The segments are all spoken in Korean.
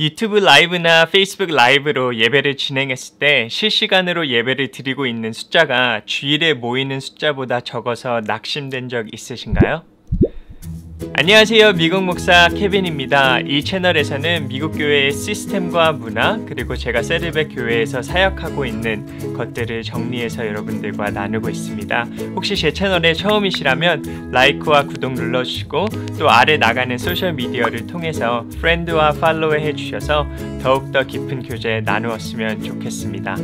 유튜브 라이브나 페이스북 라이브로 예배를 진행했을 때 실시간으로 예배를 드리고 있는 숫자가 주일에 모이는 숫자보다 적어서 낙심된 적 있으신가요? 안녕하세요. 미국 목사 케빈입니다. 이 채널에서는 미국 교회의 시스템과 문화 그리고 제가 세르베 교회에서 사역하고 있는 것들을 정리해서 여러분들과 나누고 있습니다. 혹시 제 채널에 처음이시라면 라이크와 구독 눌러주시고 또 아래 나가는 소셜미디어를 통해서 프렌드와 팔로우 해주셔서 더욱더 깊은 교제 나누었으면 좋겠습니다.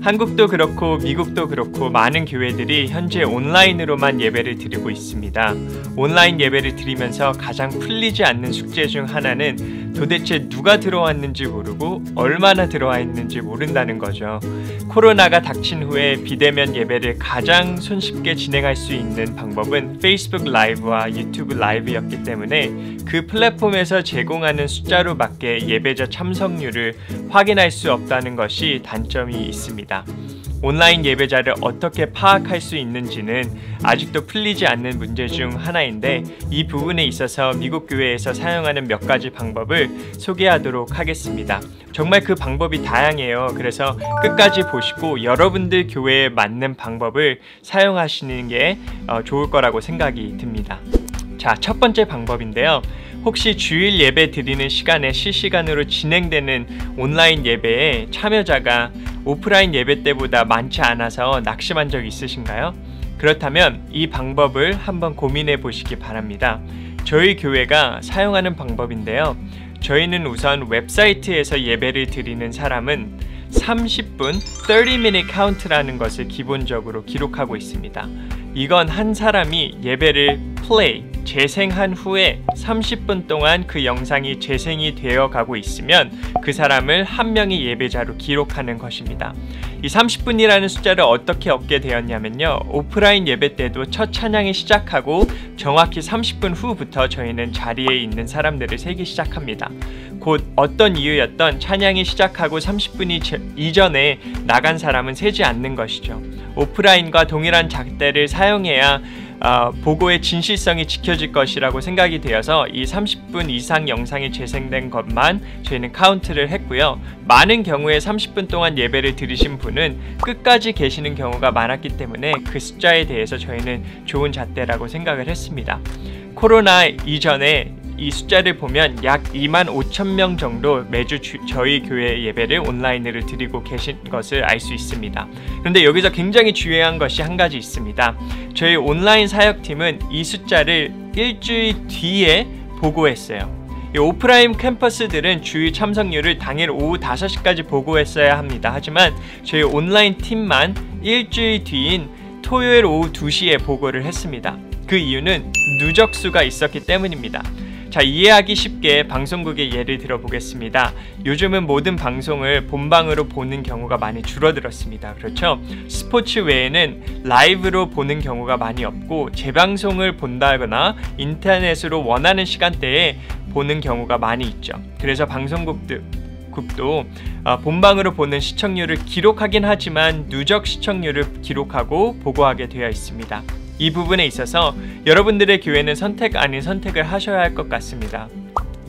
한국도 그렇고 미국도 그렇고 많은 교회들이 현재 온라인으로만 예배를 드리고 있습니다. 온라인 예배를 드리면서 가장 풀리지 않는 숙제 중 하나는 도대체 누가 들어왔는지 모르고 얼마나 들어와 있는지 모른다는 거죠. 코로나가 닥친 후에 비대면 예배를 가장 손쉽게 진행할 수 있는 방법은 페이스북 라이브와 유튜브 라이브였기 때문에 그 플랫폼에서 제공하는 숫자로 맞게 예배자 참석률을 확인할 수 없다는 것이 단점이 있습니다. 온라인 예배자를 어떻게 파악할 수 있는지는 아직도 풀리지 않는 문제 중 하나인데 이 부분에 있어서 미국 교회에서 사용하는 몇 가지 방법을 소개하도록 하겠습니다. 정말 그 방법이 다양해요. 그래서 끝까지 보시고 여러분들 교회에 맞는 방법을 사용하시는 게 좋을 거라고 생각이 듭니다. 자, 첫 번째 방법인데요. 혹시 주일 예배 드리는 시간에 실시간으로 진행되는 온라인 예배에 참여자가 오프라인 예배 때보다 많지 않아서 낙심한 적 있으신가요? 그렇다면 이 방법을 한번 고민해 보시기 바랍니다. 저희 교회가 사용하는 방법인데요. 저희는 우선 웹사이트에서 예배를 드리는 사람은 30분 30minute count라는 것을 기본적으로 기록하고 있습니다. 이건 한 사람이 예배를 플레이, 재생한 후에 30분 동안 그 영상이 재생이 되어 가고 있으면 그 사람을 한 명의 예배자로 기록하는 것입니다. 이 30분이라는 숫자를 어떻게 얻게 되었냐면요. 오프라인 예배 때도 첫 찬양이 시작하고 정확히 30분 후부터 저희는 자리에 있는 사람들을 세기 시작합니다. 곧 어떤 이유였던 찬양이 시작하고 30분이 이전에 나간 사람은 세지 않는 것이죠. 오프라인과 동일한 잣대를 사용해야 보고의 진실성이 지켜질 것이라고 생각이 되어서 이 30분 이상 영상이 재생된 것만 저희는 카운트를 했고요. 많은 경우에 30분 동안 예배를 들으신 분은 끝까지 계시는 경우가 많았기 때문에 그 숫자에 대해서 저희는 좋은 잣대라고 생각을 했습니다. 코로나 이전에 이 숫자를 보면 약 25,000명 정도 매주 저희 교회 예배를 온라인으로 드리고 계신 것을 알 수 있습니다. 그런데 여기서 굉장히 중요한 것이 한 가지 있습니다. 저희 온라인 사역팀은 이 숫자를 일주일 뒤에 보고했어요. 이 오프라인 캠퍼스들은 주일 참석률을 당일 오후 5시까지 보고했어야 합니다. 하지만 저희 온라인 팀만 일주일 뒤인 토요일 오후 2시에 보고를 했습니다. 그 이유는 누적수가 있었기 때문입니다. 자, 이해하기 쉽게 방송국의 예를 들어보겠습니다. 요즘은 모든 방송을 본방으로 보는 경우가 많이 줄어들었습니다. 그렇죠? 스포츠 외에는 라이브로 보는 경우가 많이 없고 재방송을 본다거나 인터넷으로 원하는 시간대에 보는 경우가 많이 있죠. 그래서 방송국도 본방으로 보는 시청률을 기록하긴 하지만 누적 시청률을 기록하고 보고하게 되어 있습니다. 이 부분에 있어서 여러분들의 교회는 선택 아닌 선택을 하셔야 할 것 같습니다.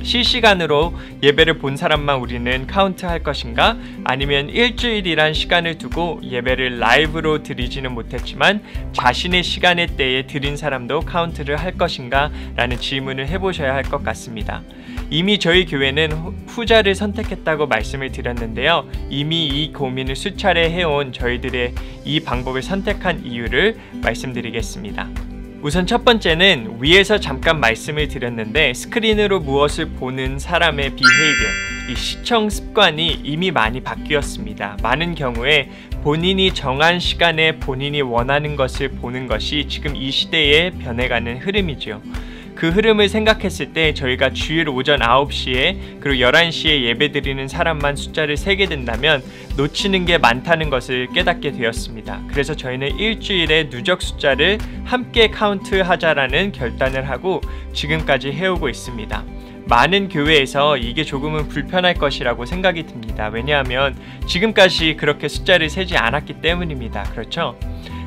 실시간으로 예배를 본 사람만 우리는 카운트할 것인가? 아니면 일주일이란 시간을 두고 예배를 라이브로 드리지는 못했지만 자신의 시간의 때에 드린 사람도 카운트를 할 것인가? 라는 질문을 해보셔야 할 것 같습니다. 이미 저희 교회는 후자를 선택했다고 말씀을 드렸는데요. 이미 이 고민을 수차례 해온 저희들의 이 방법을 선택한 이유를 말씀드리겠습니다. 우선 첫 번째는 위에서 잠깐 말씀을 드렸는데 스크린으로 무엇을 보는 사람의 비헤이비어, 이 시청 습관이 이미 많이 바뀌었습니다. 많은 경우에 본인이 정한 시간에 본인이 원하는 것을 보는 것이 지금 이 시대에 변해가는 흐름이죠. 그 흐름을 생각했을 때 저희가 주일 오전 9시에 그리고 11시에 예배드리는 사람만 숫자를 세게 된다면 놓치는 게 많다는 것을 깨닫게 되었습니다. 그래서 저희는 일주일에 누적 숫자를 함께 카운트하자라는 결단을 하고 지금까지 해오고 있습니다. 많은 교회에서 이게 조금은 불편할 것이라고 생각이 듭니다. 왜냐하면 지금까지 그렇게 숫자를 세지 않았기 때문입니다. 그렇죠?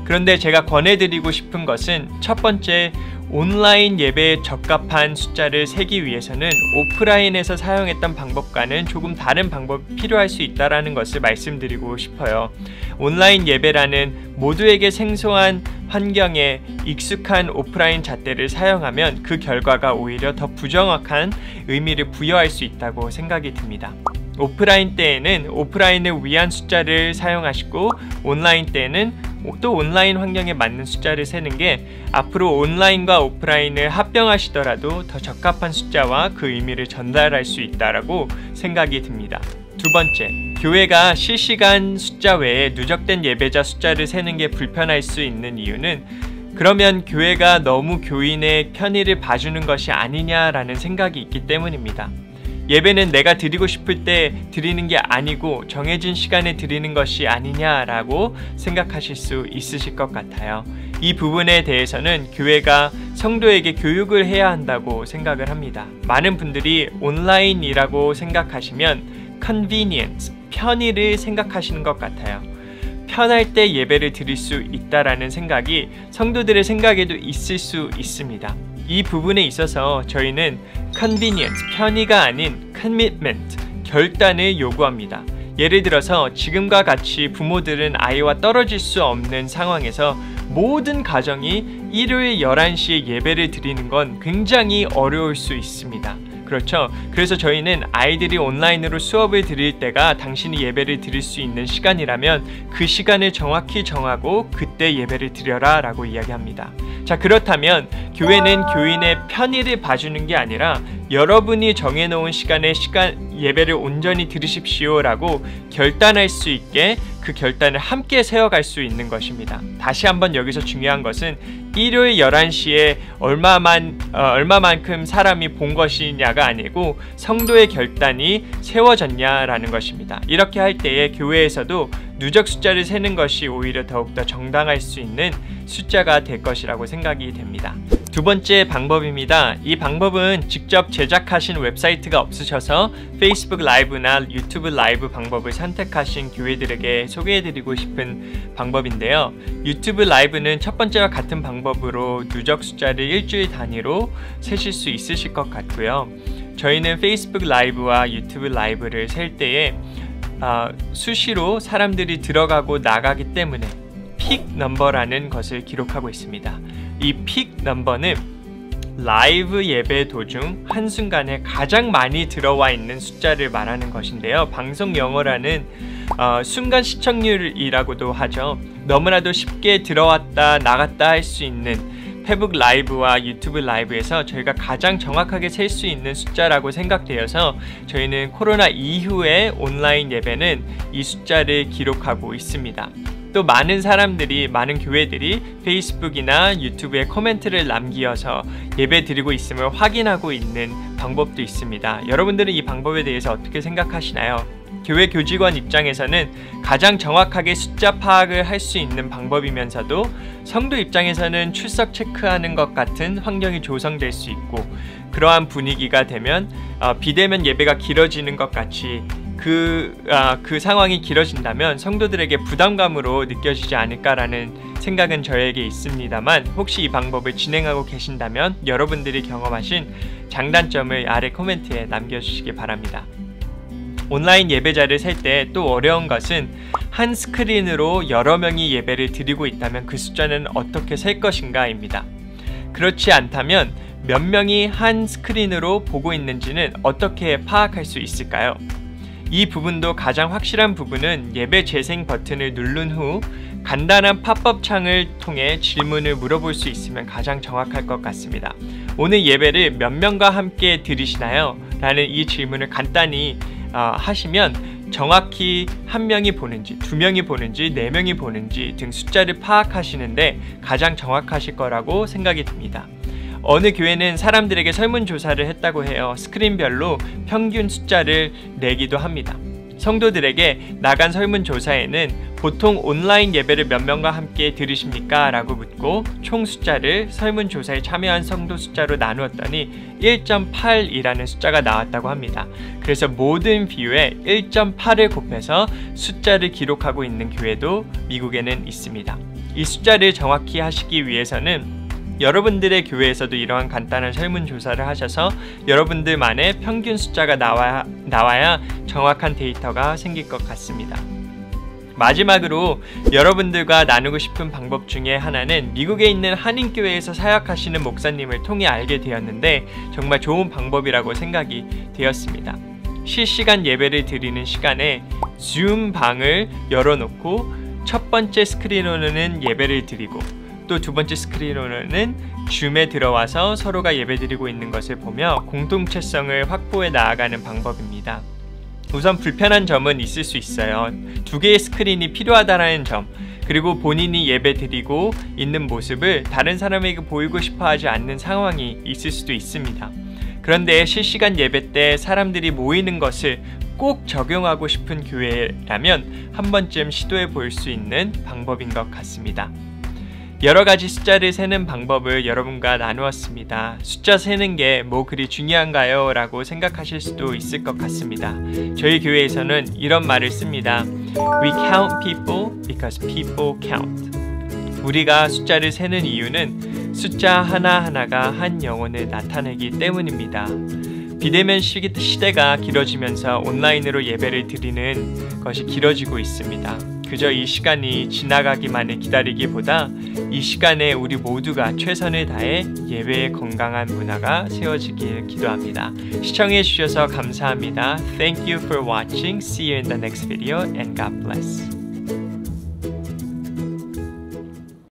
그런데 제가 권해드리고 싶은 것은 첫 번째, 온라인 예배에 적합한 숫자를 세기 위해서는 오프라인에서 사용했던 방법과는 조금 다른 방법이 필요할 수 있다는 것을 말씀드리고 싶어요. 온라인 예배라는 모두에게 생소한 환경에 익숙한 오프라인 잣대를 사용하면 그 결과가 오히려 더 부정확한 의미를 부여할 수 있다고 생각이 듭니다. 오프라인 때에는 오프라인을 위한 숫자를 사용하시고 온라인 때에는 또 온라인 환경에 맞는 숫자를 세는 게 앞으로 온라인과 오프라인을 합병하시더라도 더 적합한 숫자와 그 의미를 전달할 수 있다고 생각이 듭니다. 두 번째, 교회가 실시간 숫자 외에 누적된 예배자 숫자를 세는 게 불편할 수 있는 이유는 그러면 교회가 너무 교인의 편의를 봐주는 것이 아니냐라는 생각이 있기 때문입니다. 예배는 내가 드리고 싶을 때 드리는 게 아니고 정해진 시간에 드리는 것이 아니냐라고 생각하실 수 있으실 것 같아요. 이 부분에 대해서는 교회가 성도에게 교육을 해야 한다고 생각을 합니다. 많은 분들이 온라인이라고 생각하시면 convenience, 편의를 생각하시는 것 같아요. 편할 때 예배를 드릴 수 있다라는 생각이 성도들의 생각에도 있을 수 있습니다. 이 부분에 있어서 저희는 convenience, 편의가 아닌 commitment, 결단을 요구합니다. 예를 들어서 지금과 같이 부모들은 아이와 떨어질 수 없는 상황에서 모든 가정이 일요일 11시에 예배를 드리는 건 굉장히 어려울 수 있습니다. 그렇죠? 그래서 저희는 아이들이 온라인으로 수업을 드릴 때가 당신이 예배를 드릴 수 있는 시간이라면 그 시간을 정확히 정하고 그때 예배를 드려라 라고 이야기합니다. 자, 그렇다면 교회는 교인의 편의를 봐주는 게 아니라 여러분이 정해놓은 시간에 예배를 온전히 들으십시오 라고 결단할 수 있게 그 결단을 함께 세워갈 수 있는 것입니다. 다시 한번 여기서 중요한 것은 일요일 11시에 얼마만큼 사람이 본 것이냐가 아니고 성도의 결단이 세워졌냐라는 것입니다. 이렇게 할 때에 교회에서도 누적 숫자를 세는 것이 오히려 더욱더 정당할 수 있는 숫자가 될 것이라고 생각이 됩니다. 두 번째 방법입니다. 이 방법은 직접 제작하신 웹사이트가 없으셔서 페이스북 라이브나 유튜브 라이브 방법을 선택하신 교회들에게 소개해드리고 싶은 방법인데요. 유튜브 라이브는 첫 번째와 같은 방법으로 누적 숫자를 일주일 단위로 세실 수 있으실 것 같고요. 저희는 페이스북 라이브와 유튜브 라이브를 셀 때에 수시로 사람들이 들어가고 나가기 때문에 픽 넘버라는 것을 기록하고 있습니다. 이 픽 넘버는 라이브 예배 도중 한순간에 가장 많이 들어와 있는 숫자를 말하는 것인데요. 방송 영어라는 순간 시청률이라고도 하죠. 너무나도 쉽게 들어왔다 나갔다 할 수 있는 페북 라이브와 유튜브 라이브에서 저희가 가장 정확하게 셀 수 있는 숫자라고 생각되어서 저희는 코로나 이후에 온라인 예배는 이 숫자를 기록하고 있습니다. 또 많은 교회들이 페이스북이나 유튜브에 코멘트를 남기어서 예배 드리고 있음을 확인하고 있는 방법도 있습니다. 여러분들은 이 방법에 대해서 어떻게 생각하시나요? 교회 교직원 입장에서는 가장 정확하게 숫자 파악을 할 수 있는 방법이면서도 성도 입장에서는 출석 체크하는 것 같은 환경이 조성될 수 있고 그러한 분위기가 되면 비대면 예배가 길어지는 것 같이 그 상황이 길어진다면 성도들에게 부담감으로 느껴지지 않을까라는 생각은 저에게 있습니다만 혹시 이 방법을 진행하고 계신다면 여러분들이 경험하신 장단점을 아래 코멘트에 남겨주시기 바랍니다. 온라인 예배자를 셀 때 또 어려운 것은 한 스크린으로 여러 명이 예배를 드리고 있다면 그 숫자는 어떻게 셀 것인가입니다. 그렇지 않다면 몇 명이 한 스크린으로 보고 있는지는 어떻게 파악할 수 있을까요? 이 부분도 가장 확실한 부분은 예배 재생 버튼을 누른 후 간단한 팝업 창을 통해 질문을 물어볼 수 있으면 가장 정확할 것 같습니다. 오늘 예배를 몇 명과 함께 드리시나요? 라는 이 질문을 간단히 하시면 정확히 한 명이 보는지, 두 명이 보는지, 네 명이 보는지 등 숫자를 파악하시는데 가장 정확하실 거라고 생각이 듭니다. 어느 교회는 사람들에게 설문조사를 했다고 해요. 스크린별로 평균 숫자를 내기도 합니다. 성도들에게 나간 설문조사에는 보통 온라인 예배를 몇 명과 함께 들으십니까? 라고 묻고 총 숫자를 설문조사에 참여한 성도 숫자로 나누었더니 1.8이라는 숫자가 나왔다고 합니다. 그래서 모든 비율에 1.8을 곱해서 숫자를 기록하고 있는 교회도 미국에는 있습니다. 이 숫자를 정확히 하시기 위해서는 여러분들의 교회에서도 이러한 간단한 설문조사를 하셔서 여러분들만의 평균 숫자가 나와야 정확한 데이터가 생길 것 같습니다. 마지막으로 여러분들과 나누고 싶은 방법 중에 하나는 미국에 있는 한인교회에서 사역하시는 목사님을 통해 알게 되었는데 정말 좋은 방법이라고 생각이 되었습니다. 실시간 예배를 드리는 시간에 줌 방을 열어놓고 첫 번째 스크린으로는 예배를 드리고 또 두 번째 스크린으로는 줌에 들어와서 서로가 예배드리고 있는 것을 보며 공동체성을 확보해 나아가는 방법입니다. 우선 불편한 점은 있을 수 있어요. 두 개의 스크린이 필요하다는 점, 그리고 본인이 예배 드리고 있는 모습을 다른 사람에게 보이고 싶어 하지 않는 상황이 있을 수도 있습니다. 그런데 실시간 예배 때 사람들이 모이는 것을 꼭 적용하고 싶은 교회라면 한 번쯤 시도해 볼 수 있는 방법인 것 같습니다. 여러 가지 숫자를 세는 방법을 여러분과 나누었습니다. 숫자 세는 게 뭐 그리 중요한가요? 라고 생각하실 수도 있을 것 같습니다. 저희 교회에서는 이런 말을 씁니다. We count people because people count. 우리가 숫자를 세는 이유는 숫자 하나하나가 한 영혼을 나타내기 때문입니다. 비대면 시대가 길어지면서 온라인으로 예배를 드리는 것이 길어지고 있습니다. 그저 이 시간이 지나가기만을 기다리기보다 이 시간에 우리 모두가 최선을 다해 예배의 건강한 문화가 세워지길 기도합니다. 시청해 주셔서 감사합니다. Thank you for watching. See you in the next video and God bless.